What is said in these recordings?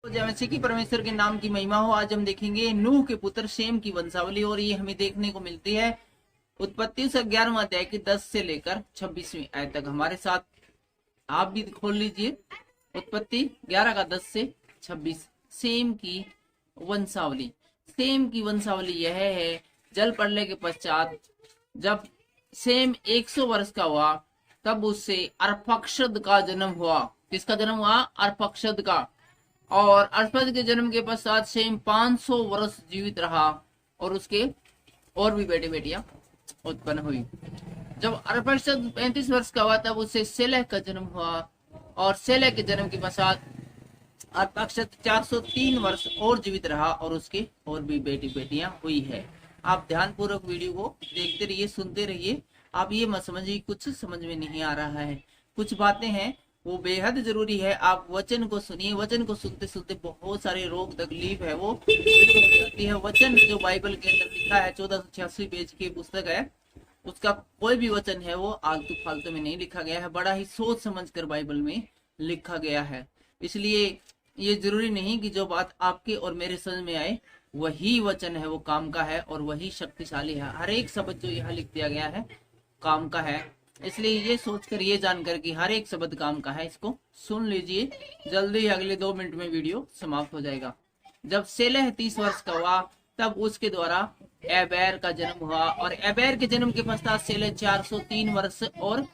तो जैसे कि परमेश्वर के नाम की महिमा हो। आज हम देखेंगे नूह के पुत्र शेम की वंशावली, और ये हमें देखने को मिलती है उत्पत्ति से 11वें अध्याय की 10 से लेकर 26वीं आयत तक। हमारे साथ आप भी खोल लीजिए उत्पत्ति 11 का 10 से 26। सेम की वंशावली। सेम की वंशावली यह है, जल प्रलय के पश्चात जब सेम 100 वर्ष का हुआ तब उससे अर्पक्षद का जन्म हुआ। किसका जन्म हुआ? अर्पक्षद का। और अर्पक्षद के जन्म के पश्चात सेम 500 वर्ष जीवित रहा और उसके और भी बेटे बेटियां उत्पन्न हुई। जब अर्पक्षद 35 वर्ष का हुआ तब उससे सेलह का जन्म हुआ, और सेलह के जन्म के पश्चात अर्पक्षद 403 वर्ष और जीवित रहा और उसके और भी बेटी बेटियां हुई है। आप ध्यान पूर्वक वीडियो को देखते रहिए, सुनते रहिए। आप ये मत समझिए कुछ समझ में नहीं आ रहा है, कुछ बातें हैं वो बेहद जरूरी है। आप वचन को सुनिए, वचन को सुनते सुनते बहुत सारे रोग तकलीफ है वो दूर हो जाती है। वचन जो बाइबल के अंदर लिखा है 1486 पेज की पुस्तक है, उसका कोई भी वचन है वो आलतू फालतू में नहीं लिखा गया है, बड़ा ही सोच समझकर बाइबल में लिखा गया है। इसलिए ये जरूरी नहीं कि जो बात आपके और मेरे समझ में आए वही वचन है वो काम का है और वही शक्तिशाली है। हर एक शब्द जो यहाँ लिख दिया गया है काम का है। इसलिए ये सोचकर, ये जानकर कि हर एक शब्द काम का है, इसको सुन लीजिए। जल्दी अगले 2 मिनट में वीडियो समाप्त हो जाएगा। जब सेलह 30 वर्ष का हुआ तब उसके द्वारा एबेर का जन्म हुआ, और एबेर के जन्म के पश्चात सेलह 403 वर्ष और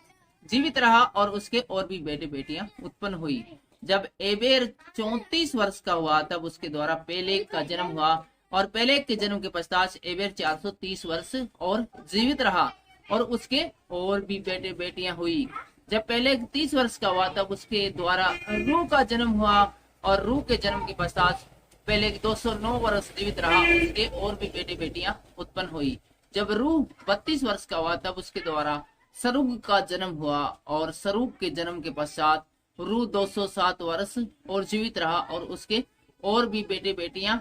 जीवित रहा और उसके और भी बेटे बेटियां उत्पन्न हुई। जब एबेर 34 वर्ष का हुआ तब उसके द्वारा पेलेग का जन्म हुआ, और पेलेग के जन्म के पश्चात एबेर 430 वर्ष और जीवित रहा और उसके और भी बेटे बेटियां हुई। जब पेलेग 30 वर्ष का हुआ तब उसके द्वारा रू का जन्म हुआ, और रू के जन्म के पश्चात पेलेग 209 वर्ष जीवित रहा और उसके और भी बेटे बेटियां उत्पन्न हुई। जब रू 32 वर्ष का हुआ तब उसके द्वारा सरुग का जन्म हुआ, और सरुग के जन्म के पश्चात रू 207 वर्ष और जीवित रहा और उसके और भी बेटे बेटियां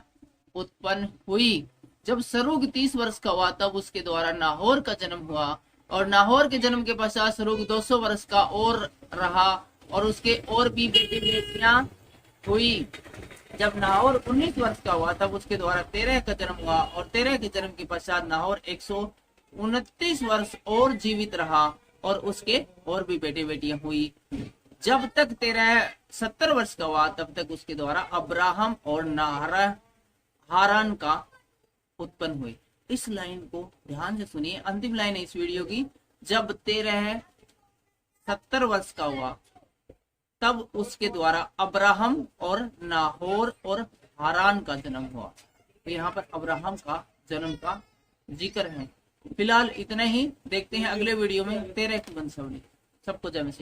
उत्पन्न हुई। जब सरुग 30 वर्ष का हुआ तब उसके द्वारा नाहोर का जन्म हुआ, और नाहोर के जन्म के पश्चात सरुग 200 वर्ष का और रहा और उसके और भी बेटे बेटियां हुई। जब नाहोर 19 वर्ष का हुआ तब उसके द्वारा 13 का जन्म हुआ, और 13 के जन्म के पश्चात नाहोर 129 वर्ष और जीवित रहा और उसके और भी बेटे बेटियां हुई। जब तक 70 वर्ष का हुआ तब तक उसके द्वारा अब्राहम और हारान का उत्पन्न हुए। इस लाइन को ध्यान से सुनिए, अंतिम लाइन है इस वीडियो की। जब 70 वर्ष का हुआ तब उसके द्वारा अब्राहम और नाहोर और हारान का जन्म हुआ। तो यहाँ पर अब्राहम का जन्म का जिक्र है। फिलहाल इतना ही, देखते हैं अगले वीडियो में 13 की वंशावली। सबको जय मसीह।